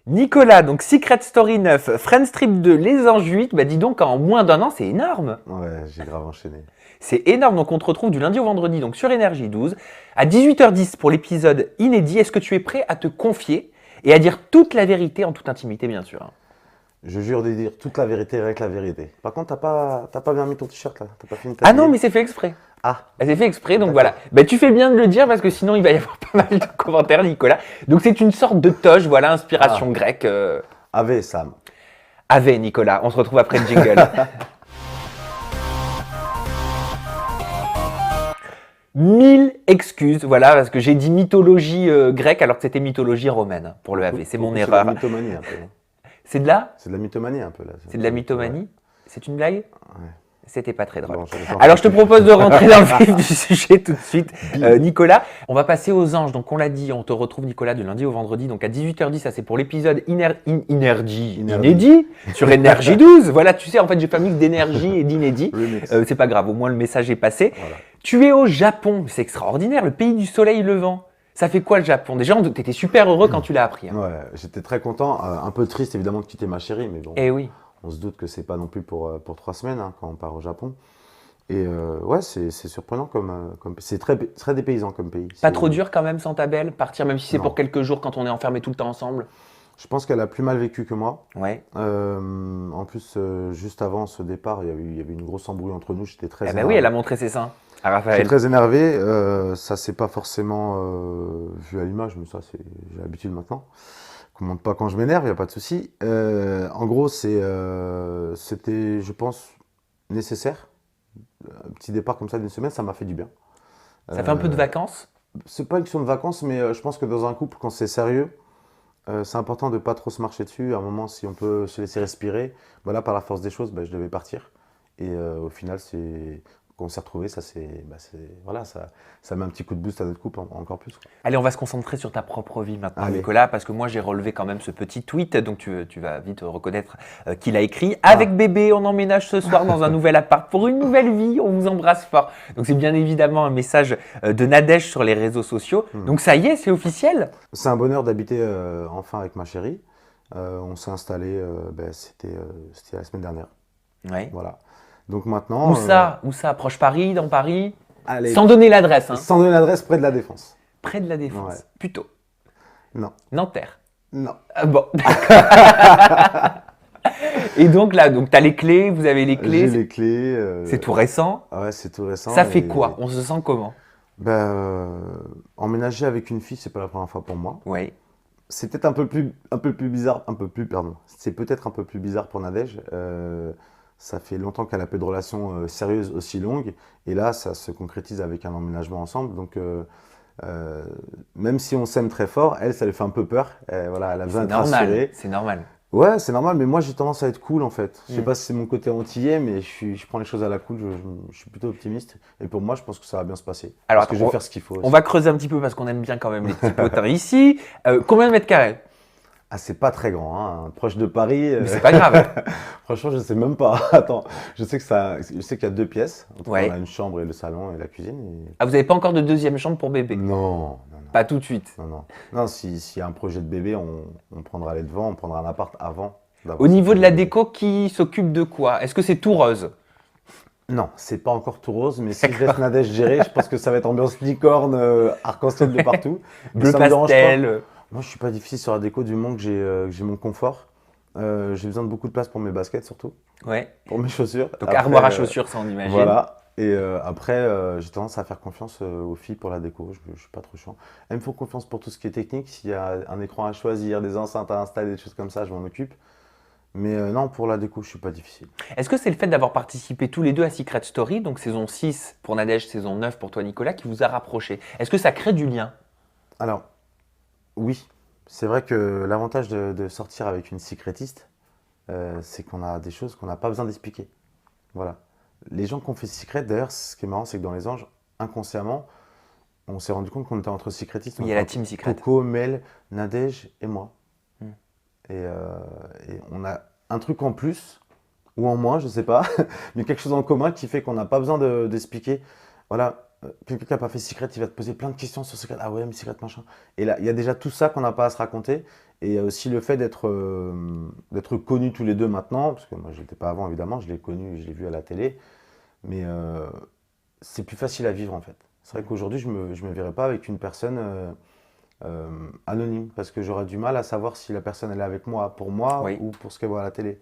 Nicolas, donc Secret Story 9, Friends Trip 2, Les Anges 8, bah dis donc en moins d'un an, c'est énorme. Ouais, j'ai grave enchaîné. C'est énorme, donc on te retrouve du lundi au vendredi donc sur Énergie 12 à 18h10 pour l'épisode inédit. Est-ce que tu es prêt à te confier et à dire toute la vérité en toute intimité bien sûr? Je jure de dire toute la vérité, rien que la vérité. Par contre, t'as pas bien mis ton t-shirt là. T'as pas fini de Ah non t'habiller. mais c'est fait exprès. Ah, C'est fait exprès, donc d'accord. voilà. Bah, tu fais bien de le dire parce que sinon il va y avoir pas mal de commentaires, Nicolas. Donc c'est une sorte de toge, voilà, inspiration grecque. Ave Sam. Ave, Nicolas. On se retrouve après le jingle. 1000 excuses, voilà, parce que j'ai dit mythologie grecque alors que c'était mythologie romaine pour le AV. C'est mon C'est de erreur. la mythomanie un peu. Hein. C'est de là? C'est de la mythomanie un peu là. C'est de la mythomanie? C'est une blague? Ouais. C'était pas très drôle. Bon, j'en Alors je te fais plus. propose de rentrer dans le vif du sujet tout de suite. Nicolas, on va passer aux anges. Donc on l'a dit, on te retrouve Nicolas du lundi au vendredi. Donc à 18h10, ça c'est pour l'épisode inédit sur Énergie 12. Voilà, tu sais, en fait j'ai fait un mix d'énergie et d'inédit. Remix. C'est pas grave, au moins le message est passé. Voilà. Tu es au Japon, c'est extraordinaire, le pays du soleil levant. Ça fait quoi le Japon? Déjà, t'étais super heureux quand tu l'as appris. Hein. Ouais, j'étais très content. Un peu triste évidemment de quitter ma chérie, mais bon. Eh oui. On se doute que c'est pas non plus pour 3 semaines hein, quand on part au Japon. Et ouais, c'est surprenant comme c'est très dépaysant comme pays. Pas C'est- trop dur quand même sans ta belle, partir même si c'est Non. pour quelques jours quand on est enfermés tout le temps ensemble. Je pense qu'elle a plus mal vécu que moi. Ouais. En plus, juste avant ce départ, il y avait une grosse embrouille entre nous. J'étais très Eh ben énervé. oui, elle a montré ses seins à J'étais Raphaël. très énervé. Ça s'est pas forcément vu à l'image, mais ça, j'ai l'habitude maintenant. Qu'on montre pas quand je m'énerve, il n'y a pas de souci. En gros, c'était, je pense, nécessaire. Un petit départ comme ça d'une semaine, ça m'a fait du bien. Ça fait un peu de vacances. C'est pas une question de vacances, mais je pense que dans un couple, quand c'est sérieux, c'est important de pas trop se marcher dessus. À un moment, si on peut se laisser respirer, voilà, par la force des choses, je devais partir. Et au final, quand on s'est retrouvés, voilà, ça met un petit coup de boost à notre couple encore plus. Quoi. Allez, on va se concentrer sur ta propre vie maintenant, Allez. Nicolas, parce que moi j'ai relevé quand même ce petit tweet, donc tu vas vite reconnaître qui l'a écrit. Avec bébé, on emménage ce soir dans un nouvel appart pour une nouvelle vie, on vous embrasse fort. Donc c'est bien évidemment un message de Nadège sur les réseaux sociaux. Donc ça y est, c'est officiel. C'est un bonheur d'habiter enfin avec ma chérie. On s'est installé, c'était la semaine dernière. Ouais. Voilà. Donc maintenant. Où ça? Proche Paris, dans Paris? Allez, Sans donner l'adresse, hein. sans donner l'adresse, près de la Défense. Près de la Défense. Ouais. Plutôt. Non, Nanterre. non. Ah bon. Et donc là, donc t'as les clés, vous avez les J'ai clés. les clés. C'est tout récent. Ah ouais, c'est tout récent. Ça fait et- quoi? On se sent comment? Emménager avec une fille, c'est pas la première fois pour moi. Oui. C'est peut-être un peu plus bizarre, pardon. C'est peut-être un peu plus bizarre pour Nadège. Ça fait longtemps qu'elle a peu de relations sérieuses aussi longues, et là, ça se concrétise avec un emménagement ensemble. Donc, même si on s'aime très fort, elle, ça lui fait un peu peur. Voilà, elle a besoin C'est d'être rassurée. normal. C'est normal. Ouais, c'est normal, mais moi, j'ai tendance à être cool en fait. Je sais Mm. pas si c'est mon côté antillais, mais je prends les choses à la cool. Je suis plutôt optimiste, et pour moi, je pense que ça va bien se passer. Alors, parce que je vais faire ce qu'il faut. On aussi. va creuser un petit peu parce qu'on aime bien quand même les petits potins ici. Combien de mètres carrés? Ah, c'est pas très grand, hein. Proche de Paris. Mais c'est pas grave. Franchement, je sais même pas. Attends, je sais qu'il y a 2 pièces. En tout cas, Ouais. on a une chambre et le salon et la cuisine. Ah, vous n'avez pas encore de deuxième chambre pour bébé? Non, Pas tout de suite. non. Non, s'il y a un projet de bébé, on prendra les devants, on prendra un appart avant. d'avoir Au ce niveau de projet la bébé. déco, qui s'occupe de quoi? Est-ce que c'est tout rose? Non, c'est pas encore tout rose, mais si je laisse Nadège gérer, je pense que ça va être ambiance licorne, arc-en-ciel de partout. Mais Bleu ça me dérange pas. pastel. Moi, je suis pas difficile sur la déco du moment que j'ai mon confort. J'ai besoin de beaucoup de place pour mes baskets surtout, Ouais. pour mes chaussures. Donc Après, armoire à chaussures, ça on imagine. Voilà. Et après, j'ai tendance à faire confiance aux filles pour la déco. Je suis pas trop chiant. Elles me font confiance pour tout ce qui est technique. S'il y a un écran à choisir, des enceintes à installer, des choses comme ça, je m'en occupe. Mais non, pour la déco, je suis pas difficile. Est-ce que c'est le fait d'avoir participé tous les deux à Secret Story, donc saison 6 pour Nadège, saison 9 pour toi Nicolas, qui vous a rapprochés? Est-ce que ça crée du lien? Alors, oui, c'est vrai que l'avantage de sortir avec une secrétiste, c'est qu'on a des choses qu'on n'a pas besoin d'expliquer. Voilà. Les gens qui ont fait Secret, d'ailleurs, ce qui est marrant, c'est que dans Les Anges, inconsciemment, on s'est rendu compte qu'on était entre secrétistes. Oui, il y a la team Secret. Coco, Mel, Nadège et moi. Hmm. Et on a un truc en plus, ou en moins, je sais pas, mais quelque chose en commun qui fait qu'on n'a pas besoin d'expliquer. Voilà, quelqu'un qui n'a pas fait Secret, il va te poser plein de questions sur Secret. Ah ouais, mais Secret, machin. Et là, il y a déjà tout ça qu'on n'a pas à se raconter. Et il y a aussi le fait d'être connus tous les deux maintenant, parce que moi, je n'étais pas avant, évidemment, je l'ai connu, je l'ai vu à la télé. Mais c'est plus facile à vivre, en fait. C'est vrai qu'aujourd'hui, je me verrais pas avec une personne anonyme, parce que j'aurais du mal à savoir si la personne, elle est avec moi Oui. ou pour ce qu'elle voit à la télé.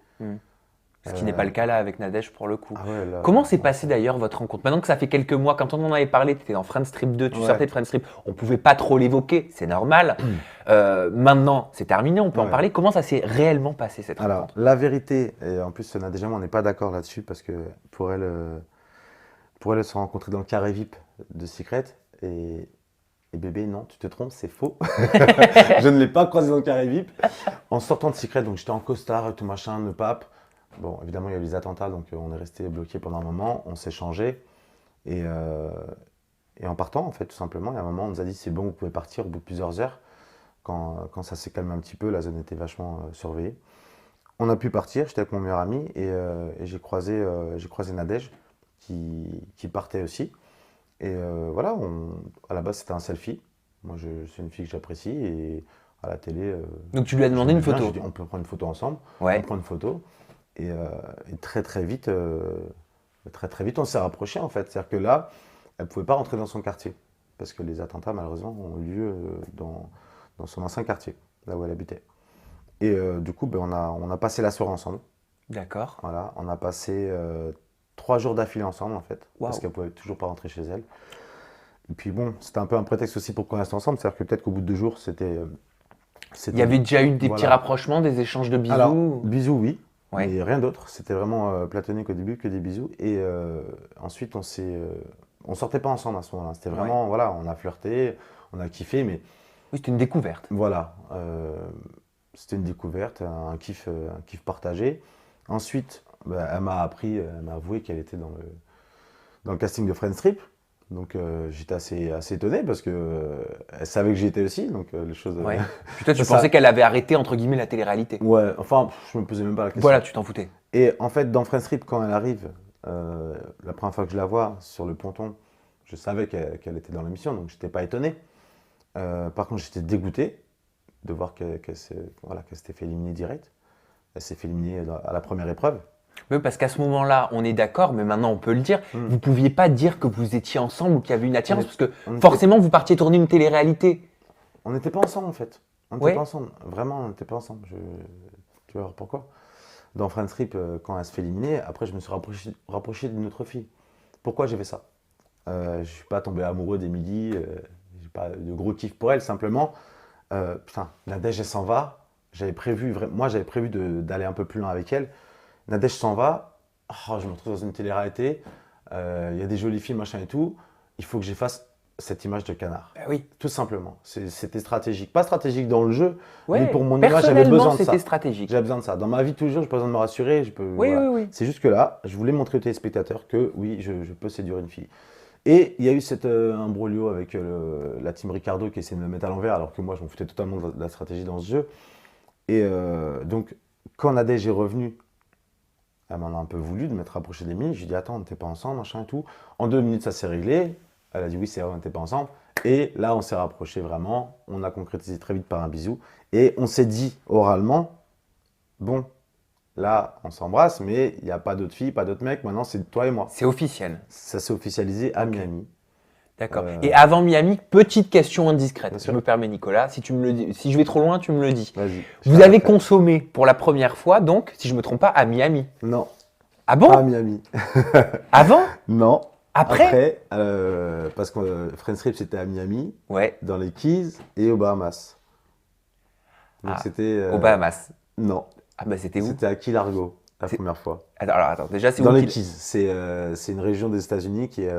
Ce qui n'est pas le cas là avec Nadège pour le coup. Ah ouais, là, Comment s'est passé d'ailleurs votre rencontre? Maintenant que ça fait quelques mois, quand on en avait parlé, tu étais dans Friends Strip 2, tu Ouais. sortais de Friends Strip, on pouvait pas trop l'évoquer, c'est normal. Maintenant, c'est terminé, on peut en Ouais. parler. Comment ça s'est réellement passé cette Alors, rencontre? la vérité, et en plus, Nadège, on n'est pas d'accord là-dessus, parce que pour elle, elles se sont rencontrées dans le carré VIP de Secret, et bébé, non, tu te trompes, c'est faux. Je ne l'ai pas croisé dans le carré VIP. En sortant de Secret, donc j'étais en costard, tout machin, ne pape. Bon, évidemment, il y a eu les attentats, donc on est resté bloqué pendant un moment, on s'est changé. Et, en partant, en fait, tout simplement, il y a un moment, on nous a dit c'est bon, vous pouvez partir au bout de plusieurs heures. Quand ça s'est calmé un petit peu, la zone était vachement surveillée. On a pu partir, j'étais avec mon meilleur ami et j'ai croisé Nadège qui partait aussi. Et voilà, à la base c'était un selfie. Moi c'est une fille que j'apprécie et à la télé. Donc tu lui as demandé une j'aimais bien, photo. j'ai dit, on peut prendre une photo ensemble. Ouais. On prend une photo et très vite, on s'est rapprochés en fait. C'est-à-dire que là, elle ne pouvait pas rentrer dans son quartier parce que les attentats malheureusement ont eu lieu dans son ancien quartier, là où elle habitait. Et du coup, ben, on a passé la soirée ensemble. D'accord. Voilà, on a passé 3 jours d'affilée ensemble en fait, Waouh. parce qu'elle pouvait toujours pas rentrer chez elle. Et puis bon, c'était un peu un prétexte aussi pour qu'on reste ensemble, c'est-à-dire que peut-être qu'au bout de 2 jours, Il y avait déjà eu des petits Voilà. rapprochements, des échanges de bisous. Alors, bisous, oui, Ouais. mais rien d'autre. C'était vraiment platonique au début, que des bisous. Et ensuite, on sortait pas ensemble à ce moment-là. C'était vraiment, voilà, on a flirté, on a kiffé, mais Oui, c'était une découverte. voilà, c'était une découverte, un kiff partagé. Ensuite, bah, elle m'a avoué qu'elle était dans le casting de Friends Strip. Donc j'étais assez étonné parce que elle savait que j'y étais aussi. Donc les choses. Ouais. Puis toi, tu Ça- pensais qu'elle avait arrêté entre guillemets la télé-réalité. Ouais, enfin, je me posais même pas la question. Voilà, tu t'en foutais. Et en fait, dans Friends Strip, quand elle arrive, la première fois que je la vois sur le ponton, je savais qu'elle était dans l'émission, donc j'étais pas étonné. Par contre, j'étais dégoûté de voir qu'elle s'était fait éliminer direct. Elle s'est fait éliminer à la première épreuve. Oui, parce qu'à ce moment-là, on est d'accord, mais maintenant on peut le dire, Mm. vous pouviez pas dire que vous étiez ensemble ou qu'il y avait une attirance, On est- parce que on était- forcément vous partiez tourner une télé-réalité. On n'était pas ensemble en fait. On n'était Ouais. pas ensemble. Vraiment, on n'était pas ensemble. Tu vas voir pourquoi. Dans Friends Strip, quand elle se fait éliminer, après je me suis rapproché d'une autre fille. Pourquoi j'ai fait ça? Je ne suis pas tombé amoureux d'Emily. J'ai pas de gros kiff pour elle. Simplement, putain, Nadège elle s'en va. Moi j'avais prévu d'aller un peu plus loin avec elle. Nadège s'en va. Oh, je me retrouve dans une télé-réalité. Il y a des jolies filles, machin et tout. Il faut que j'efface cette image de canard. Bah oui. Tout simplement. C'était stratégique. Pas stratégique dans le jeu, Ouais. mais pour mon image, j'avais Personnellement, besoin de ça. c'était stratégique. J'avais besoin de ça. Dans ma vie de tous les jours, j'ai pas besoin de me rassurer. Oui, Voilà. oui, oui. C'est juste que là, je voulais montrer aux téléspectateurs que oui, je peux séduire une fille. Et il y a eu cet imbroglio avec la team Ricardo qui essaie de me mettre à l'envers, alors que moi, je m'en foutais totalement de la stratégie dans ce jeu. Et donc, quand Nadège est revenue, elle m'en a un peu voulu de m'être rapproché d'Emile. Je lui ai dit, attends, on n'était pas ensemble, machin et tout. En 2 minutes, ça s'est réglé. Elle a dit, oui, c'est vrai, on n'était pas ensemble. Et là, on s'est rapprochés vraiment. On a concrétisé très vite par un bisou. Et on s'est dit oralement, bon, là, on s'embrasse, mais il n'y a pas d'autres filles, pas d'autres mecs. Maintenant, c'est toi et moi. C'est officiel. Ça s'est officialisé à Miami. D'accord. Et avant Miami, petite question indiscrète. Bien Je sûr. me permets, Nicolas. Si tu me le dis, si je vais trop loin, tu me le dis. Vas-y. Vous avez consommé pour la première fois, donc, si je me trompe pas, à Miami. Non, Ah pas à bon? Miami. Avant? Non. Après? Parce que Friends Strip, c'était à Miami, Ouais, dans les Keys et aux Bahamas. Donc Ah, c'était. aux Bahamas. Non, Ah bah c'était où? c'était à Key Largo, la C'est- première fois. Attends, déjà c'est Dans où les qu'il- Keys. C'est une région des États-Unis qui est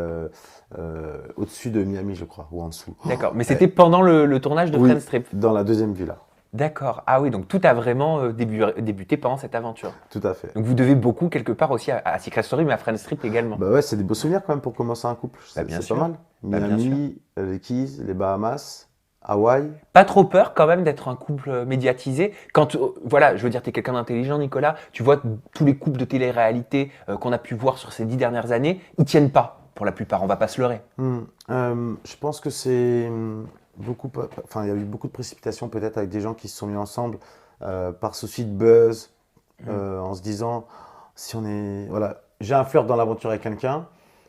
au-dessus de Miami, je crois, ou en dessous. D'accord, mais c'était pendant le tournage de Oui. Friends Strip. Dans la deuxième villa. D'accord. Ah oui, donc tout a vraiment débuté pendant cette aventure. Tout à fait. Donc vous devez beaucoup quelque part aussi à Secret Story, mais à Friends Strip également. Bah ouais, c'est des beaux souvenirs quand même pour commencer un couple. Bah, bien C'est sûr. pas mal. Bah, bien Miami, les Keys, les Bahamas, Hawaï. Pas trop peur quand même d'être un couple médiatisé. Quand, voilà, je veux dire, tu es quelqu'un d'intelligent, Nicolas. Tu vois tous les couples de télé-réalité qu'on a pu voir sur ces 10 dernières années, ils tiennent pas. pour la plupart, on va pas se leurrer. Je pense que c'est beaucoup. Enfin, il y a eu beaucoup de précipitations peut-être avec des gens qui se sont mis ensemble par souci de buzz, en se disant si on est. Voilà, j'ai un flirt dans l'aventure avec quelqu'un,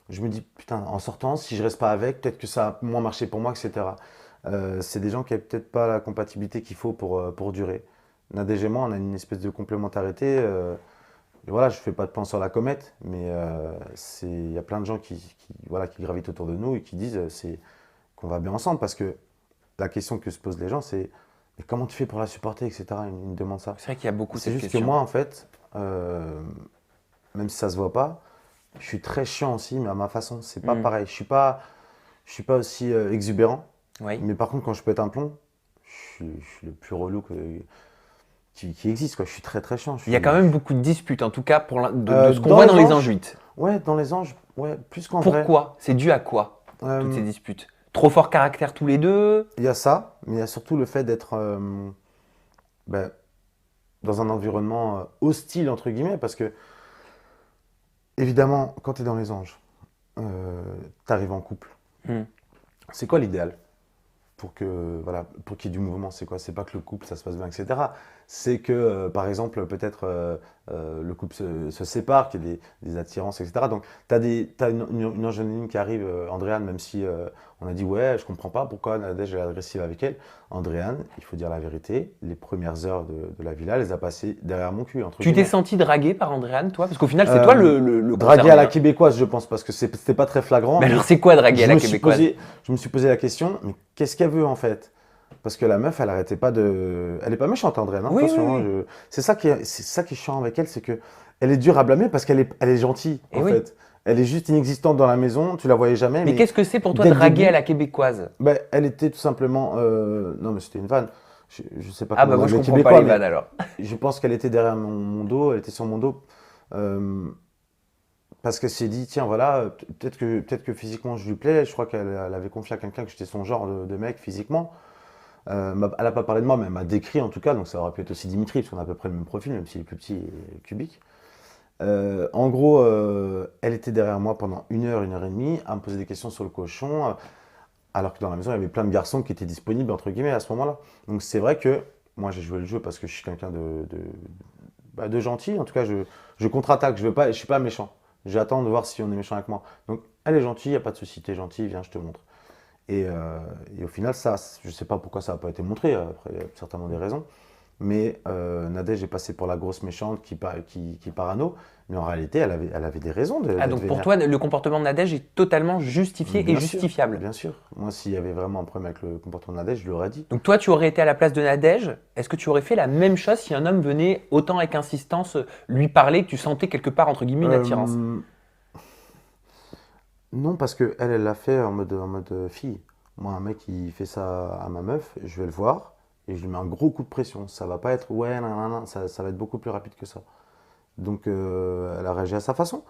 je me dis putain, en sortant, si je reste pas avec, peut-être que ça a moins marché pour moi, etc. C'est des gens qui n'avaient peut-être pas la compatibilité qu'il faut pour durer. Nadège et moi, on a une espèce de complémentarité. Et voilà, je fais pas de plan sur la comète, mais il y a plein de gens voilà, qui gravitent autour de nous et qui disent qu'on va bien ensemble. Parce que la question que se posent les gens, c'est mais comment tu fais pour la supporter, etc. Ils me demandent ça. C'est vrai qu'il y a beaucoup C'est cette juste question. que moi, en fait, même si ça se voit pas, je suis très chiant aussi, mais à ma façon. C'est pas pareil. Je suis pas aussi exubérant. Oui. Mais par contre, quand je pète un plomb, je suis le plus relou qui existe, quoi. Je suis très très chiant. Il y a quand même beaucoup de disputes, en tout cas, de ce qu'on dans voit les dans les anges, Anges 8. Ouais, dans les anges, ouais, plus qu'en vrai. Pourquoi? C'est dû à quoi, toutes ces disputes? Trop fort caractère tous les deux? Il y a ça, mais il y a surtout le fait d'être dans un environnement hostile, entre guillemets, parce que, évidemment, quand tu es dans les anges, tu arrives en couple. C'est quoi l'idéal pour pour qu'il y ait du mouvement? C'est quoi? C'est pas que le couple, ça se passe bien, etc. C'est que, par exemple, peut-être le couple se sépare, qu'il y ait des attirances, etc. Donc, tu as une angéline qui arrive, Andréane, même si on a dit, ouais, je comprends pas pourquoi Nadège est agressive avec elle. Andréane, il faut dire la vérité, les premières heures de la villa, elle les a passées derrière mon cul. Tu t'es senti dragué par Andréane, toi? Parce qu'au final, c'est toi le dragué à la concerné. québécoise, je pense, parce que c'était pas très flagrant. Mais alors, c'est quoi draguer à la je me suis québécoise? je me suis posé la question, mais qu'est-ce qu'elle veut en fait? Parce que la meuf, elle arrêtait pas de. Elle est pas méchante, Andréane, hein, Oui, attention. oui, oui. C'est ça qui est chiant avec elle, c'est que elle est dure à blâmer parce elle est gentille, Eh en oui. fait. Elle est juste inexistante dans la maison, tu la voyais jamais. Mais qu'est-ce que c'est pour toi dès le draguer début, à la québécoise? elle était tout simplement. Non, mais c'était une vanne. Je sais pas Ah comment bah moi, je draguer comprends pas Québécois, les mais vannes alors. je pense qu'elle était derrière mon dos, elle était sur mon dos. Parce qu'elle s'est dit, tiens, voilà, peut-être que physiquement je lui plais. Je crois qu'elle avait confié à quelqu'un que j'étais son genre de mec physiquement. Elle n'a pas parlé de moi, mais elle m'a décrit en tout cas. Donc ça aurait pu être aussi Dimitri, parce qu'on a à peu près le même profil, même s'il est plus petit et cubique. En gros, elle était derrière moi pendant 1 heure et demie, à me poser des questions sur le cochon, alors que dans la maison, il y avait plein de garçons qui étaient disponibles, entre guillemets, à ce moment-là. Donc c'est vrai que moi, j'ai joué le jeu parce que je suis quelqu'un de gentil. En tout cas, je contre-attaque, je suis pas méchant. J'attends de voir si on est méchant avec moi. Donc, elle est gentille, il n'y a pas de souci, t'es gentil, viens, je te montre. Et au final, ça, je ne sais pas pourquoi ça n'a pas été montré, après, il y a certainement des raisons. Mais Nadège est passée pour la grosse méchante qui parano, mais en réalité, elle avait des raisons Ah donc pour toi, le comportement de Nadège est totalement justifié et Bien sûr, justifiable. Bien sûr. Moi, s'il y avait vraiment un problème avec le comportement de Nadège, je l'aurais dit. Donc toi, tu aurais été à la place de Nadège. Est-ce que tu aurais fait la même chose si un homme venait autant avec insistance lui parler, que tu sentais quelque part, entre guillemets, une attirance? Non, parce qu'elle, elle l'a fait en mode fille. Moi, un mec qui fait ça à ma meuf, je vais le voir et je lui mets un gros coup de pression. Ça va pas être ouais, nanana, ça va être beaucoup plus rapide que ça. Donc, elle a réagi à sa façon.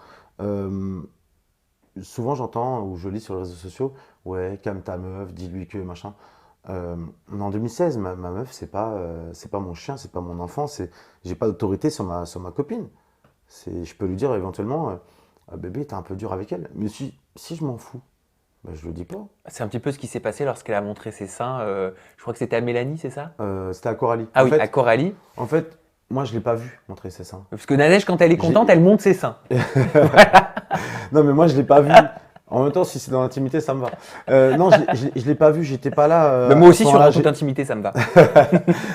Souvent, j'entends ou je lis sur les réseaux sociaux, ouais, calme ta meuf, dis-lui que machin. En 2016, ma meuf, c'est pas mon chien, c'est pas mon enfant, j'ai pas d'autorité sur ma copine. Je peux lui dire éventuellement, ah, bébé, t'es un peu dur avec elle. Mais si je m'en fous, ben, je le dis pas. C'est un petit peu ce qui s'est passé lorsqu'elle a montré ses seins. Je crois que c'était à Mélanie, c'est ça? C'était à Coralie. Ah En oui, fait, à Coralie. en fait, moi, je l'ai pas vu montrer ses seins. Parce que Nadège, quand elle est contente, elle monte ses seins. Non, mais moi, je l'ai pas vu. En même temps, si c'est dans l'intimité, ça me va. Non, je l'ai pas vu, j'étais pas là. Mais moi à aussi, ce sur moment-là, un toute intimité, ça me va.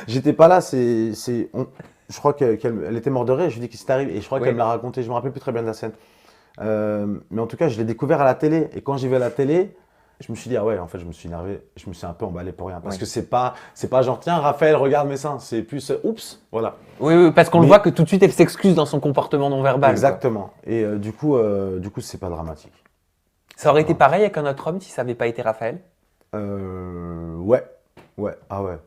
J'étais pas là, je crois qu'elle était mort de rire, je lui dis qu'est-ce qui t'arrive, et je crois Oui. qu'elle me l'a raconté, je me rappelle plus très bien de la scène. Mais en tout cas, je l'ai découvert à la télé, et quand j'y vais à la télé, je me suis dit, ah ouais, en fait, je me suis énervé, je me suis un peu emballé pour rien. Parce Oui. que c'est pas genre, tiens, Raphaël, regarde mes seins, c'est plus, oups, voilà. Oui, parce qu'on le Mais- voit que tout de suite, elle s'excuse dans son comportement non verbal. Exactement. Et du coup, c'est pas dramatique. Quoi. Ça aurait été pareil avec un autre homme si ça n'avait pas été Raphaël? Ouais, ah ouais.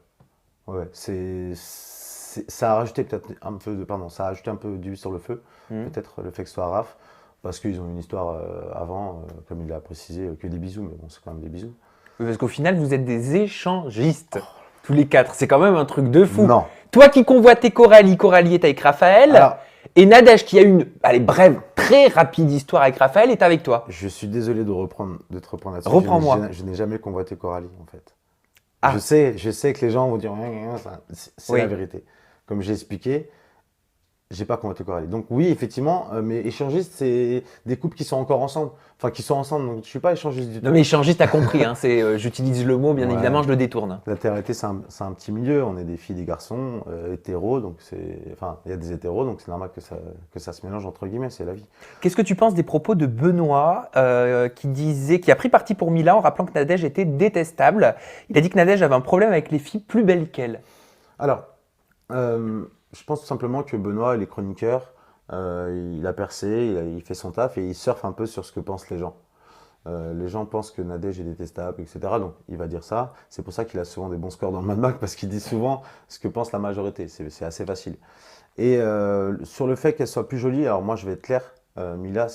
Ouais, ça a rajouté peut-être un peu ça a ajouté un peu d'huile sur le feu, peut-être le fait que ce soit Raph, parce qu'ils ont une histoire avant, comme il l'a précisé, que des bisous, mais bon, c'est quand même des bisous. Oui, parce qu'au final, vous êtes des échangistes, tous les quatre. C'est quand même un truc de fou. Non. Toi qui convoitais Coralie, Coralie est avec Raphaël. Alors, Et Nadège, qui a une, allez, brève, très rapide histoire avec Raphaël, est avec toi. Je suis désolé de te reprendre là-dessus. Reprends-moi. Je n'ai jamais convoité Coralie, en fait. Ah. Je sais que les gens vont dire, c'est Oui. la vérité. Comme j'ai expliqué, j'ai pas convoité Coralie. Donc oui, effectivement, mais échangiste, c'est des couples qui sont encore ensemble. Enfin, qui sont ensemble, donc je suis pas échangiste du tout. Non mais échangiste, t'as compris, hein, j'utilise le mot, bien Ouais. évidemment, je le détourne. La télé-réalité, c'est un petit milieu. On est des filles, des garçons, hétéros, donc enfin, il y a des hétéros, donc c'est normal que ça se mélange entre guillemets, c'est la vie. Qu'est-ce que tu penses des propos de Benoît qui a pris parti pour Mila en rappelant que Nadège était détestable. Il a dit que Nadège avait un problème avec les filles plus belles qu'elle. Alors, je pense tout simplement que Benoît, il est chroniqueur, il a percé, il fait son taf et il surfe un peu sur ce que pensent les gens. Les gens pensent que Nadège est détestable, etc. Donc il va dire ça. C'est pour ça qu'il a souvent des bons scores dans le Mad Max parce qu'il dit souvent ce que pense la majorité. C'est assez facile. Et sur le fait qu'elle soit plus jolie, alors moi je vais être clair, Mila,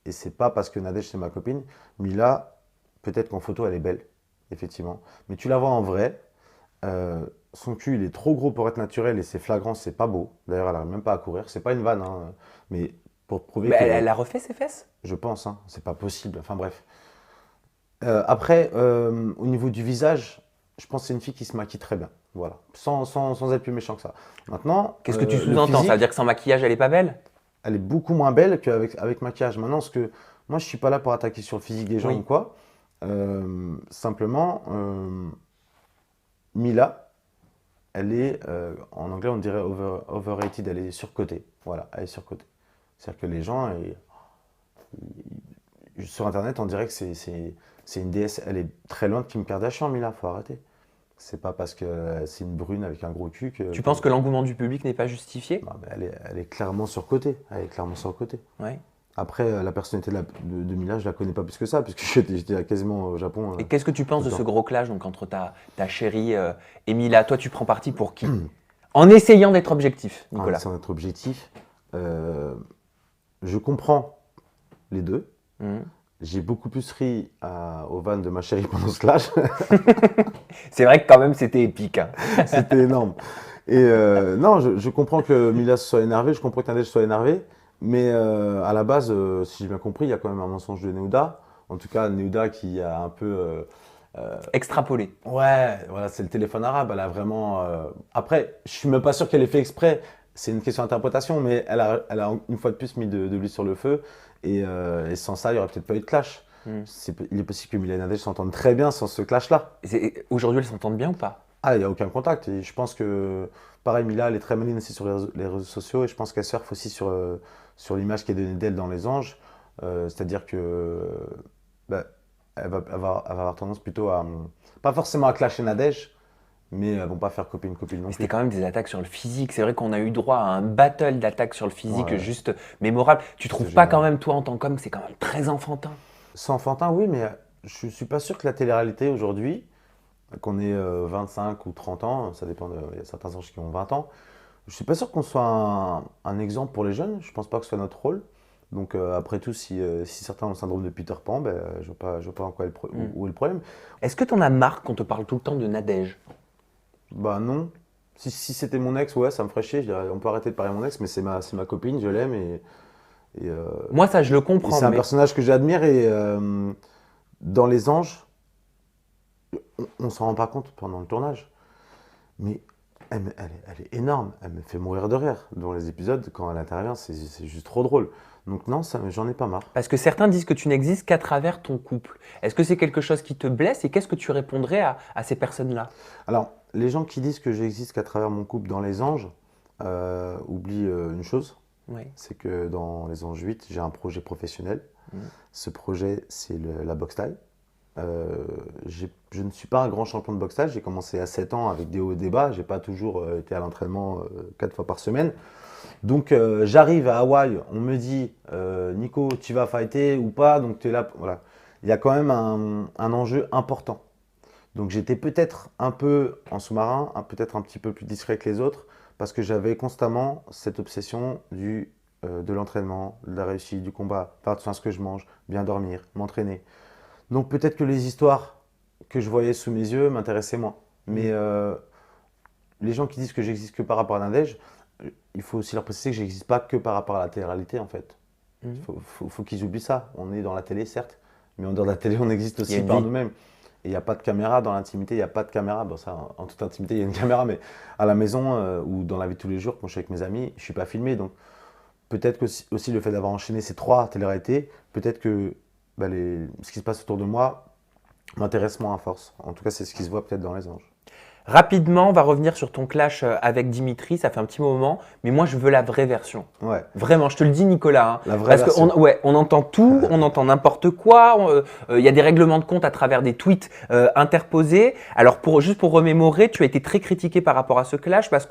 et c'est pas parce que Nadège c'est ma copine. Mila, peut-être qu'en photo elle est belle, effectivement. Mais tu la vois en vrai, son cul il est trop gros pour être naturel et c'est flagrant, c'est pas beau. D'ailleurs elle n'arrive même pas à courir. C'est pas une vanne, hein, mais pour prouver Mais que. elle a refait ses fesses. Je pense, hein, c'est pas possible. Enfin bref. Après, au niveau du visage, je pense que c'est une fille qui se maquille très bien. Voilà. Sans être plus méchant que ça. Maintenant, Qu'est-ce que tu le sous-entends? Ça physique, veut dire que sans maquillage, elle est pas belle? elle est beaucoup moins belle avec maquillage. Maintenant, moi, je suis pas là pour attaquer sur le physique des gens Oui. ou quoi. Simplement, Mila, elle est, en anglais, on dirait overrated. Elle est surcotée. Voilà, elle est surcotée. C'est-à-dire que les gens, sur Internet, on dirait que c'est une déesse. Elle est très loin de Kim Kardashian, Mila, faut arrêter. C'est pas parce que c'est une brune avec un gros cul que. Tu penses que l'engouement du public n'est pas justifié? Non, mais elle est clairement surcotée. Elle est clairement surcotée. Ouais. Après, la personnalité de Mila, je la connais pas plus que ça, puisque j'étais quasiment au Japon. Et qu'est-ce que tu penses de tout le ce temps. gros clash donc, entre ta chérie et Mila? Toi, tu prends parti pour qui? En essayant d'être objectif, Nicolas. C'est notre objectif. Je comprends les deux. Mhm. J'ai beaucoup plus ri au van de ma chérie pendant ce clash. C'est vrai que quand même, c'était épique, hein. C'était énorme. Et non, je comprends que Mila soit énervée, je comprends que Nadège soit énervé, mais à la base, si j'ai bien compris, il y a quand même un mensonge de Neuda. En tout cas, Neuda qui a un peu. Extrapolé. Ouais, voilà, c'est le téléphone arabe. Elle a vraiment. Après, je suis même pas sûr qu'elle ait fait exprès. C'est une question d'interprétation, mais elle a une fois de plus mis de l'huile sur le feu. Et sans ça, il n'y aurait peut-être pas eu de clash. Mm. Il est possible que Mila et Nadège s'entendent très bien sans ce clash-là. Aujourd'hui, elles s'entendent bien ou pas? Ah, il n'y a aucun contact. Et je pense que, pareil, Mila, elle est très maligne aussi sur les réseaux sociaux. Et je pense qu'elle surfe aussi sur l'image qui est donnée d'elle dans Les Anges. C'est-à-dire que bah, elle va avoir tendance plutôt à, pas forcément à clasher Nadège, mais elles vont pas faire copine-copine non Mais plus. c'était quand même des attaques sur le physique. C'est vrai qu'on a eu droit à un battle d'attaques sur le physique Ouais. juste mémorable. Tu trouves C'est pas génial. quand même, toi, en tant qu'homme, que c'est quand même très enfantin? C'est enfantin, oui, mais je suis pas sûr que la télé-réalité aujourd'hui, qu'on ait 25 ou 30 ans, ça dépend, il y a certains anges qui ont 20 ans, je suis pas sûr qu'on soit un exemple pour les jeunes, je pense pas que ce soit notre rôle. Donc après tout, si certains ont le syndrome de Peter Pan, ben, je vois pas en quoi où est le problème. Est-ce que t'en as marre qu'on te parle tout le temps de Nadège? Bah non. Si c'était mon ex, ouais, ça me ferait chier, je dirais, on peut arrêter de parler de mon ex, mais c'est ma copine, je l'aime et, Moi, ça, je le et comprends. c'est un Mais personnage que j'admire et dans Les Anges, on s'en rend pas compte pendant le tournage, mais elle est énorme, elle me fait mourir de rire. Dans les épisodes, quand elle intervient, c'est juste trop drôle. Donc non, j'en ai pas marre. parce que certains disent que tu n'existes qu'à travers ton couple. Est-ce que c'est quelque chose qui te blesse et qu'est-ce que tu répondrais à ces personnes-là? Alors, les gens qui disent que j'existe qu'à travers mon couple dans Les Anges oublient une chose, Oui. c'est que dans Les Anges 8, j'ai un projet professionnel. Ce projet, c'est la boxe thaï. Je ne suis pas un grand champion de boxe thaï. J'ai commencé à 7 ans avec des hauts et des bas. J'ai pas toujours été à l'entraînement 4 fois par semaine. Donc j'arrive à Hawaï, on me dit Nico, tu vas fighter ou pas, donc tu es là. Voilà. Il y a quand même un enjeu important. Donc j'étais peut-être un peu en sous-marin, peut-être un petit peu plus discret que les autres, parce que j'avais constamment cette obsession de l'entraînement, de la réussite, du combat, faire attention à ce que je mange, bien dormir, m'entraîner. Donc peut-être que les histoires que je voyais sous mes yeux m'intéressaient moins. Mais les gens qui disent que j'existe que par rapport à Nadège, il faut aussi leur préciser que je n'existe pas que par rapport à la télé-réalité, en fait. Mhm. Faut qu'ils oublient ça. On est dans la télé, certes, mais en dehors de la télé, on existe Il y a aussi une par vie. nous-mêmes. Et il n'y a pas de caméra dans l'intimité, il n'y a pas de caméra. Bon, ça, en toute intimité, il y a une caméra, mais à la maison ou dans la vie de tous les jours, quand je suis avec mes amis, je ne suis pas filmé. Donc, peut-être que aussi le fait d'avoir enchaîné ces 3 télé-réalités, peut-être que bah, ce qui se passe autour de moi m'intéresse moins à force. En tout cas, c'est ce qui se voit peut-être dans les anges. Rapidement, on va revenir sur ton clash avec Dimitri, ça fait un petit moment, mais moi je veux la vraie version. Ouais, Vraiment, je te le dis Nicolas, hein, la vraie parce version. qu'on ouais, on entend tout, on entend n'importe quoi, il y a des règlements de compte à travers des tweets interposés. Alors juste pour remémorer, tu as été très critiqué par rapport à ce clash parce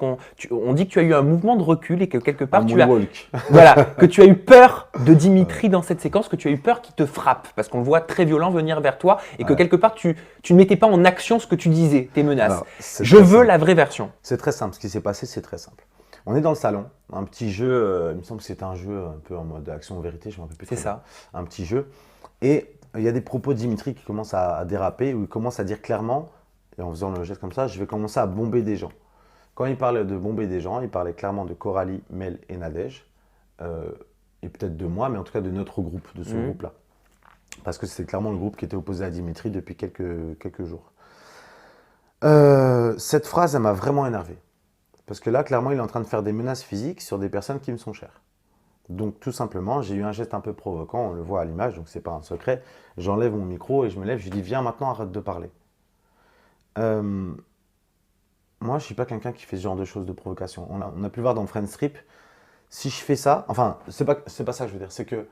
on dit que tu as eu un mouvement de recul et que quelque part Un tu as, moonwalk. voilà, que tu as eu peur de Dimitri dans cette séquence, que tu as eu peur qu'il te frappe parce qu'on le voit très violent venir vers toi et que Ouais. quelque part tu ne mettais pas en action ce que tu disais, tes menaces. Alors, c'est Je très veux simple. la vraie version. C'est très simple. Ce qui s'est passé, c'est très simple. On est dans le salon, un petit jeu, il me semble que c'était un jeu un peu en mode action ou vérité, je ne me rappelle plus. C'est très ça. bien. Un petit jeu. Et il y a des propos de Dimitri qui commencent à déraper, où il commence à dire clairement, et en faisant le geste comme ça, je vais commencer à bomber des gens. Quand il parlait de bomber des gens, il parlait clairement de Coralie, Mel et Nadège, et peut-être de moi, mais en tout cas de notre groupe, de ce Mhm. groupe-là. Parce que c'était clairement le groupe qui était opposé à Dimitri depuis quelques jours. Cette phrase, elle m'a vraiment énervé. Parce que là, clairement, il est en train de faire des menaces physiques sur des personnes qui me sont chères. Donc, tout simplement, j'ai eu un geste un peu provoquant, on le voit à l'image, donc c'est pas un secret. J'enlève mon micro et je me lève, je lui dis, viens maintenant, arrête de parler. Euh, Moi, je suis pas quelqu'un qui fait ce genre de choses de provocation. On a pu le voir dans Friends Strip. Si je fais ça, enfin, c'est pas ça que je veux dire, c'est que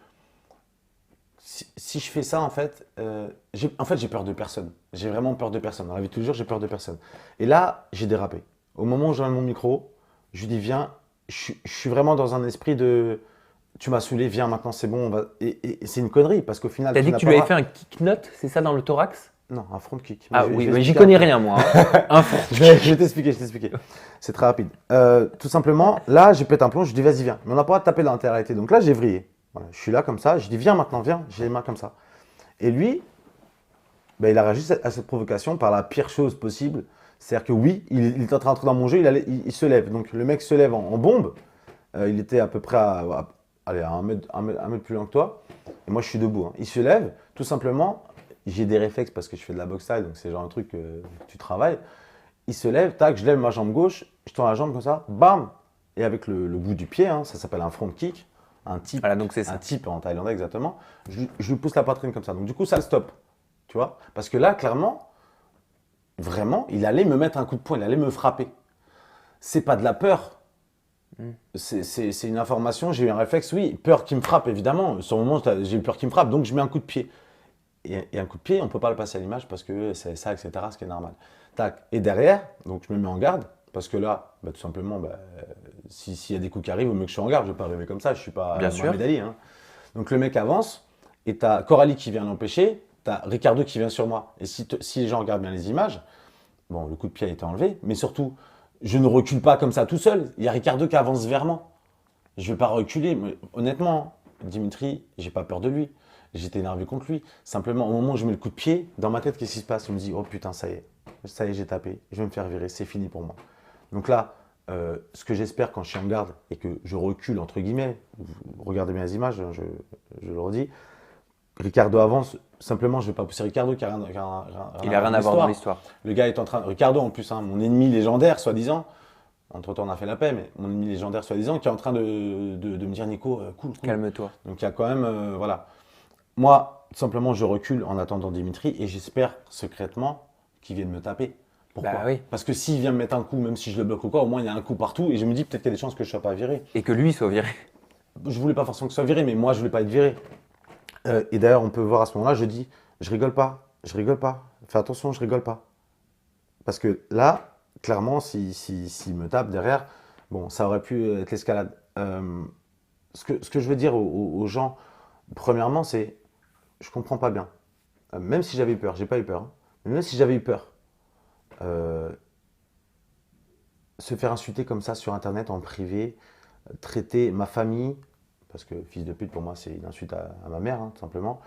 si je fais ça, en fait, j'ai peur de personne. J'ai vraiment peur de personne. Dans la vie de tous les jours, j'ai peur de personne. Et là, j'ai dérapé. Au moment où j'enlève mon micro, je lui dis, viens, je suis vraiment dans un esprit de, tu m'as saoulé, viens maintenant, c'est bon. Et c'est une connerie, parce qu'au final, T'as dit que n'as tu pas lui le avais fait droit- un kick note, c'est ça dans le thorax? Non, un front kick. Ah je vais- oui, je vais mais j'y expliquer connais après. rien moi, hein. Un front. Je vais t'expliquer. C'est très rapide. Tout simplement, là, j'ai pété un plomb, je dis, vas-y, viens. Mais on n'a pas le droit de taper dans la réalité. Donc là, j'ai vrillé. Voilà, je suis là comme ça, je dis, viens maintenant, viens. J'ai les mains comme ça. Et lui, ben, il a réagi à cette provocation par la pire chose possible. C'est-à-dire que oui, il est en train d'entrer dans mon jeu, il se lève. Donc le mec se lève en bombe. Il était à peu près allez, à un mètre plus loin que toi. Et moi, je suis debout, hein. Il se lève, tout simplement. J'ai des réflexes parce que je fais de la boxe taille, donc c'est genre un truc que tu travailles. Il se lève, tac, je lève ma jambe gauche, je tends la jambe comme ça, bam. Et avec le bout du pied, hein, ça s'appelle un front kick, Voilà, donc c'est un ça. type en thaïlandais exactement. Je lui pousse la poitrine comme ça. Donc du coup, ça le stoppe. Tu vois? Parce que là, clairement, vraiment, il allait me mettre un coup de poing, il allait me frapper. C'est pas de la peur. Mm. C'est une information, j'ai eu un réflexe, oui, peur qui me frappe, évidemment. Sur le moment, j'ai eu peur qui me frappe, donc je mets un coup de pied. Et un coup de pied, on ne peut pas le passer à l'image parce que c'est ça, etc., ce qui est normal. Tac. Et derrière, donc je me mets en garde, parce que là, bah, tout simplement, bah, s'il y a des coups qui arrivent, au mieux que je sois en garde, je ne vais pas arriver comme ça, je ne suis pas Bien sûr. Mohamed Ali, hein. Donc le mec avance, et tu as Coralie qui vient l'empêcher, tu as Ricardo qui vient sur moi. Et si les gens regardent bien les images, bon, le coup de pied a été enlevé, mais surtout, je ne recule pas comme ça tout seul. Il y a Ricardo qui avance vers moi. Je ne vais pas reculer, mais honnêtement, Dimitri, j'ai pas peur de lui. J'étais énervé contre lui. Simplement, au moment où je mets le coup de pied, dans ma tête, qu'est-ce qui se passe? Je me dis, oh putain, ça y est, j'ai tapé, je vais me faire virer, c'est fini pour moi. Donc là, ce que j'espère quand je suis en garde et que je recule, entre guillemets, regardez bien les images, je le redis, Ricardo avance, simplement, je ne vais pas pousser Ricardo qui a rien, Il a rien à voir dans l'histoire. Le gars est en train, Ricardo en plus, hein, mon ennemi légendaire, soi-disant, entre-temps on a fait la paix, mais mon ennemi légendaire, soi-disant, qui est en train de me dire, Nico, cool. Calme-toi. Donc il y a quand même, voilà. Moi, tout simplement, je recule en attendant Dimitri et j'espère secrètement qu'il vienne me taper. Pourquoi? Bah oui. Parce que s'il vient me mettre un coup, même si je le bloque ou quoi, au moins il y a un coup partout et je me dis peut-être qu'il y a des chances que je ne sois pas viré. Et que lui soit viré. Je voulais pas forcément que ce soit viré, mais moi je voulais pas être viré. Et d'ailleurs, on peut voir à ce moment-là, je dis, je rigole pas. Fais attention, je rigole pas. Parce que là, clairement, s'il me tape derrière, bon, ça aurait pu être l'escalade. Ce que je veux dire aux gens, premièrement, c'est, je comprends pas bien. Même si j'avais eu peur, j'ai pas eu peur, hein, mais même si j'avais eu peur, euh, se faire insulter comme ça sur Internet en privé, traiter ma famille, parce que fils de pute pour moi c'est une insulte à ma mère, hein, tout simplement.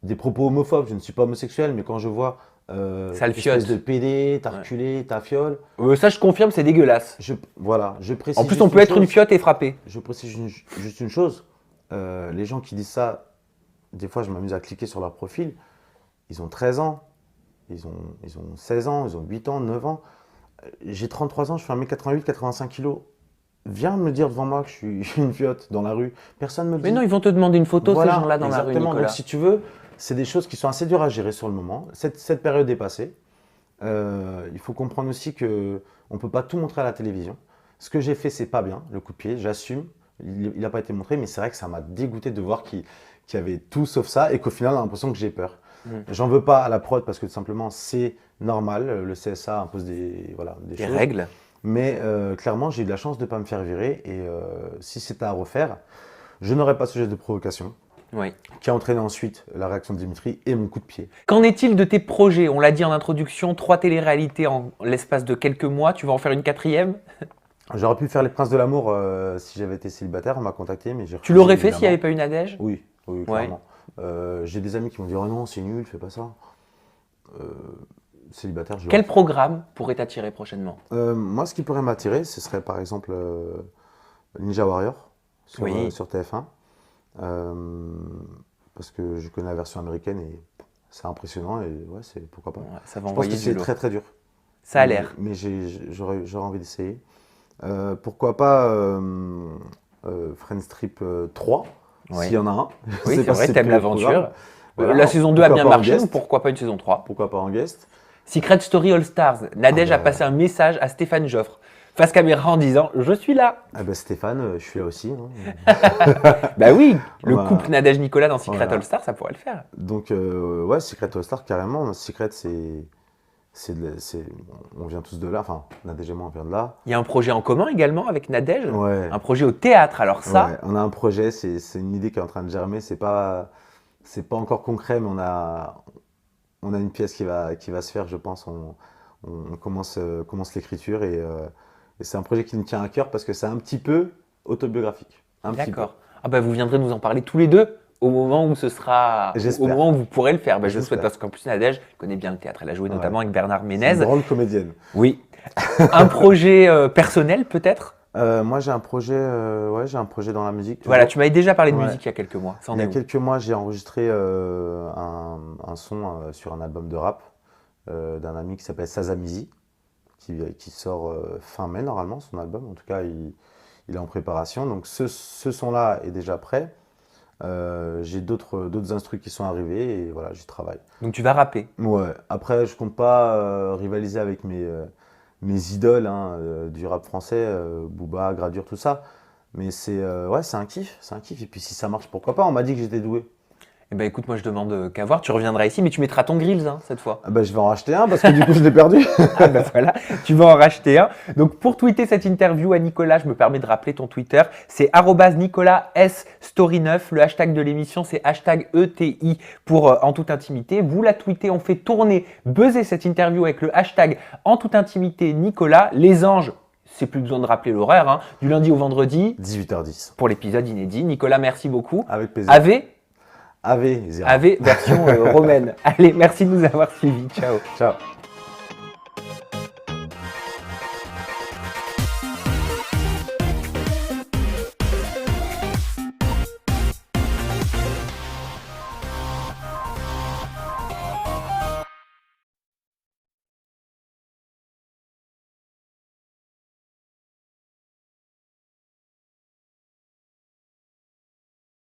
Des propos homophobes, je ne suis pas homosexuel, mais quand je vois Sale espèce fiotte. de PD, t'as reculé, t'as fiole. Ça, je confirme, c'est dégueulasse. Voilà, je précise. En plus, juste on peut être une chose. fiotte et frapper. Je précise juste une chose. Les gens qui disent ça, des fois, je m'amuse à cliquer sur leur profil. Ils ont 13 ans, ils ont 16 ans, ils ont 8 ans, 9 ans. J'ai 33 ans, je fais 1m88, 85 kilos. Viens me dire devant moi que je suis une fiotte dans la rue. Personne me dit. Mais non, ils vont te demander une photo, Voilà, ces gens-là, dans la rue, exactement. Nicolas. Donc, si tu veux, c'est des choses qui sont assez dures à gérer sur le moment. Cette période est passée. Il faut comprendre aussi que on peut pas tout montrer à la télévision. Ce que j'ai fait, c'est pas bien, le coup de pied, j'assume. Il n'a pas été montré, mais c'est vrai que ça m'a dégoûté de voir qu'il y avait tout sauf ça et qu'au final, on a l'impression que j'ai peur. J'en veux pas à la prod parce que tout simplement, c'est normal. Le CSA impose des Des choses. règles. Mais clairement, j'ai eu de la chance de ne pas me faire virer. Et si c'était à refaire, je n'aurais pas ce geste de provocation Oui. qui a entraîné ensuite la réaction de Dimitri et mon coup de pied. Qu'en est-il de tes projets? On l'a dit en introduction, 3 téléréalités en l'espace de quelques mois. Tu vas en faire une 4e? J'aurais pu faire Les Princes de l'amour si j'avais été célibataire. On m'a contacté, mais j'ai refusé. Tu l'aurais fait s'il n'y évidemment. avait pas eu Nadège? Oui, oui, Ouais. clairement. J'ai des amis qui m'ont dit oh non, c'est nul, fais pas ça. Célibataire, je Quel programme pourrait t'attirer prochainement? Moi, ce qui pourrait m'attirer, ce serait par exemple Ninja Warrior sur, Oui. sur TF1. Parce que je connais la version américaine et c'est impressionnant et ouais, pourquoi pas. Ouais, ça va Je pense envoyer que du c'est lourd. très très dur. Ça a l'air. Mais j'aurais envie d'essayer. Pourquoi pas Friends Trip 3, Ouais. s'il y en a un. Je Oui, sais c'est pas vrai, si t'aimes prévu au programme. l'aventure. Voilà. La saison 2 a Pourquoi bien pas en marché, guest donc pourquoi pas une saison 3? Pourquoi pas en guest? Secret Story All Stars. Nadège Ah a bah. passé un message à Stéphane Joffre, face caméra, en disant « Je suis là Ah ben Stéphane, je suis là aussi. Hein. ». Bah oui, le Voilà. couple Nadège-Nicolas dans Secret Voilà. All Stars, ça pourrait le faire. Donc ouais, Secret All Star carrément. Secret on vient tous de là. Enfin, Nadège et moi on vient de là. Il y a un projet en commun également avec Nadège, Ouais. un projet au théâtre. Alors ça, Ouais, on a un projet, c'est une idée qui est en train de germer. C'est pas encore concret, mais on a une pièce qui va se faire, je pense. On commence l'écriture et c'est un projet qui nous tient à cœur parce que c'est un petit peu autobiographique. Un petit peu. d'accord. Ah bah vous viendrez nous en parler tous les deux au moment où ce sera, au J'espère. moment où vous pourrez le faire. Bah, je le souhaite J'espère. parce qu'en plus Nadège connaît bien le théâtre. Elle a joué Ouais. notamment avec Bernard C'est une Ménez. grande comédienne. Oui. Un projet personnel peut-être? Moi, j'ai un projet dans la musique. Voilà, toujours. tu m'avais déjà parlé de Ouais. musique il y a quelques mois. Ça en Il y est a où? quelques mois, j'ai enregistré un son sur un album de rap d'un ami qui s'appelle Sazamizi, qui sort fin mai normalement, son album. En tout cas, il est en préparation. Donc ce son-là est déjà prêt. J'ai d'autres instrus qui sont arrivés et voilà, j'y travaille. Donc tu vas rapper. Ouais. Après, je compte pas rivaliser avec mes idoles hein, du rap français, Booba, Gradure, tout ça. Mais c'est un kiff, c'est un kiff. Et puis si ça marche, pourquoi pas? On m'a dit que j'étais doué. Eh ben écoute, moi je demande qu'à voir. Tu reviendras ici, mais tu mettras ton Grills hein, cette fois. Ah bah, je vais en racheter un parce que du coup, je l'ai perdu. Ah ben voilà, tu vas en racheter un. Donc pour tweeter cette interview à Nicolas, je me permets de rappeler ton Twitter. C'est @NicolasStory9. Le hashtag de l'émission, c'est #ETI pour En Toute Intimité. Vous la tweetez, on fait tourner, buzzer cette interview avec le hashtag En Toute Intimité Nicolas. Les anges, c'est plus besoin de rappeler l'horaire, hein, du lundi au vendredi 18h10. pour l'épisode inédit. Nicolas, merci beaucoup. Avec plaisir. Ave Zéro. version romaine. Allez, merci de nous avoir suivis. Ciao. Ciao.